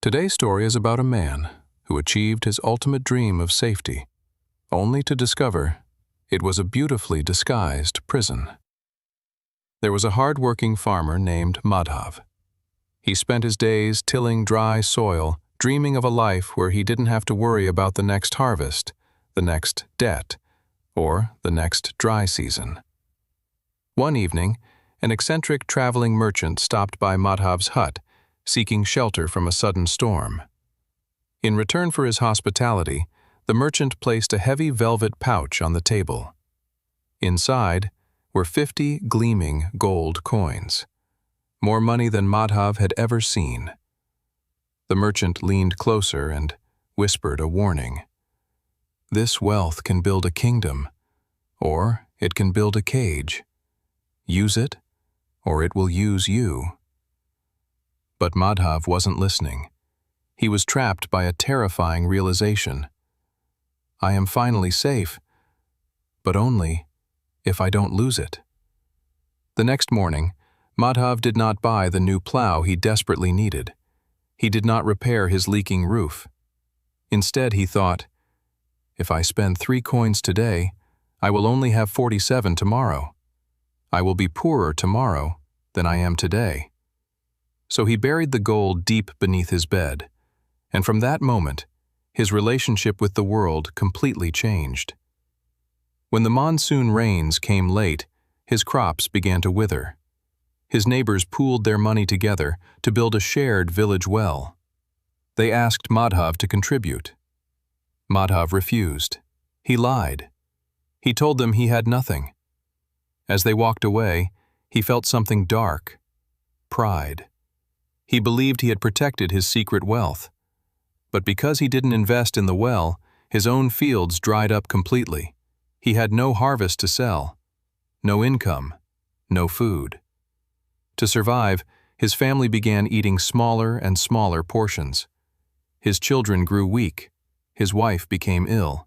Today's story is about a man who achieved his ultimate dream of safety, only to discover it was a beautifully disguised prison. There was a hard-working farmer named Madhav. He spent his days tilling dry soil, dreaming of a life where he didn't have to worry about the next harvest, the next debt, or the next dry season. One evening, an eccentric traveling merchant stopped by Madhav's hut, seeking shelter from a sudden storm. In return for his hospitality, the merchant placed a heavy velvet pouch on the table. Inside were 50 gleaming gold coins, more money than Madhav had ever seen. The merchant leaned closer and whispered a warning. "This wealth can build a kingdom, or it can build a cage. Use it, or it will use you." But Madhav wasn't listening. He was trapped by a terrifying realization. "I am finally safe, but only if I don't lose it." The next morning, Madhav did not buy the new plow he desperately needed. He did not repair his leaking roof. Instead, he thought, "If I spend 3 coins today, I will only have 47 tomorrow. I will be poorer tomorrow than I am today." So he buried the gold deep beneath his bed, and from that moment, his relationship with the world completely changed. When the monsoon rains came late, his crops began to wither. His neighbors pooled their money together to build a shared village well. They asked Madhav to contribute. Madhav refused. He lied. He told them he had nothing. As they walked away, he felt something dark: pride. He believed he had protected his secret wealth. But because he didn't invest in the well, his own fields dried up completely. He had no harvest to sell, no income, no food. To survive, his family began eating smaller and smaller portions. His children grew weak. His wife became ill.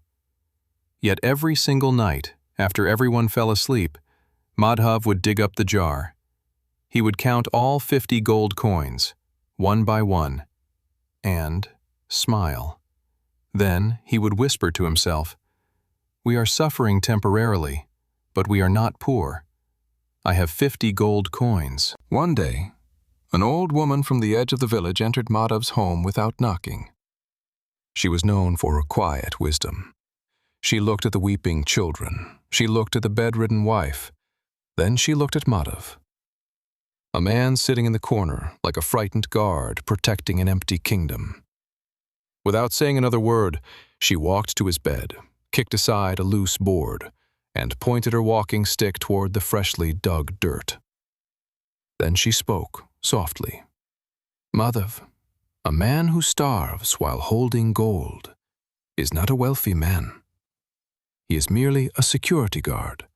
Yet every single night, after everyone fell asleep, Madhav would dig up the jar. He would count all 50 gold coins, one by one, and smile. Then he would whisper to himself, "We are suffering temporarily, but we are not poor. I have 50 gold coins." One day, an old woman from the edge of the village entered Madhav's home without knocking. She was known for her quiet wisdom. She looked at the weeping children. She looked at the bedridden wife. Then she looked at Madhav, a man sitting in the corner like a frightened guard protecting an empty kingdom. Without saying another word, she walked to his bed, kicked aside a loose board, and pointed her walking stick toward the freshly dug dirt. Then she spoke softly. "Madhav, a man who starves while holding gold is not a wealthy man. He is merely a security guard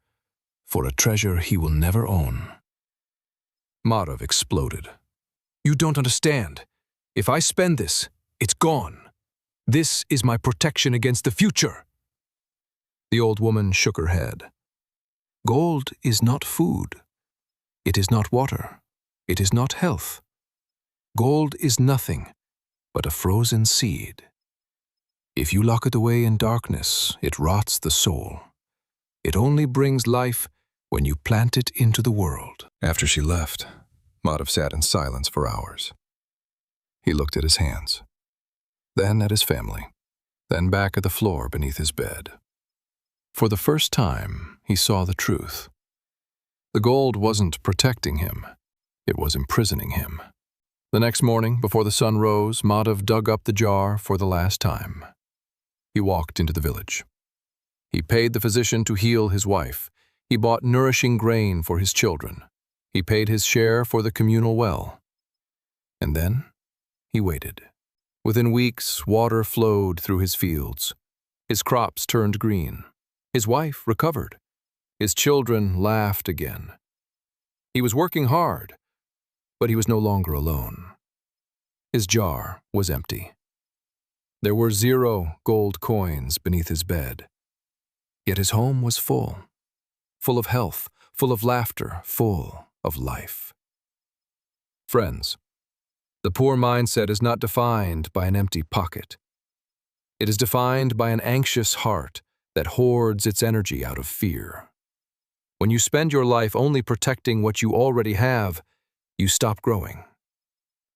for a treasure he will never own." Madhav exploded. "You don't understand. If I spend this, it's gone. This is my protection against the future." The old woman shook her head. "Gold is not food. It is not water. It is not health. Gold is nothing but a frozen seed. If you lock it away in darkness, it rots the soul. It only brings life when you plant it into the world." After she left, Madhav sat in silence for hours. He looked at his hands, then at his family, then back at the floor beneath his bed. For the first time, he saw the truth. The gold wasn't protecting him. It was imprisoning him. The next morning, before the sun rose, Madhav dug up the jar for the last time. He walked into the village. He paid the physician to heal his wife. He bought nourishing grain for his children. He paid his share for the communal well. And then he waited. Within weeks, water flowed through his fields. His crops turned green. His wife recovered. His children laughed again. He was working hard, but he was no longer alone. His jar was empty. There were 0 gold coins beneath his bed. Yet his home was full of health, full of laughter, full of life. Friends, The poor mindset is not defined by an empty pocket. It is defined by an anxious heart that hoards its energy out of fear. When you spend your life only protecting what you already have, you stop growing.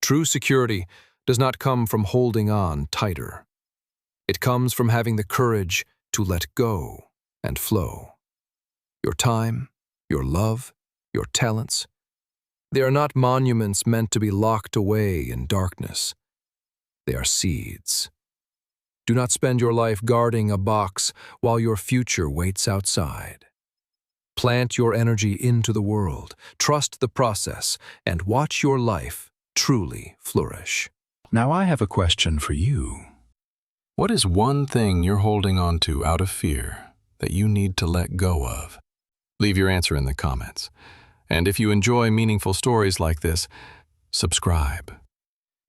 True security does not come from holding on tighter. It comes from having the courage to let go and flow. Your time, your love, your talents, they are not monuments meant to be locked away in darkness. They are seeds. Do not spend your life guarding a box while your future waits outside. Plant your energy into the world, trust the process, and watch your life truly flourish. Now I have a question for you. What is one thing you're holding on to out of fear that you need to let go of? Leave your answer in the comments. And if you enjoy meaningful stories like this, subscribe.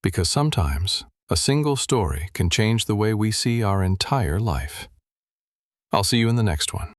Because sometimes a single story can change the way we see our entire life. I'll see you in the next one.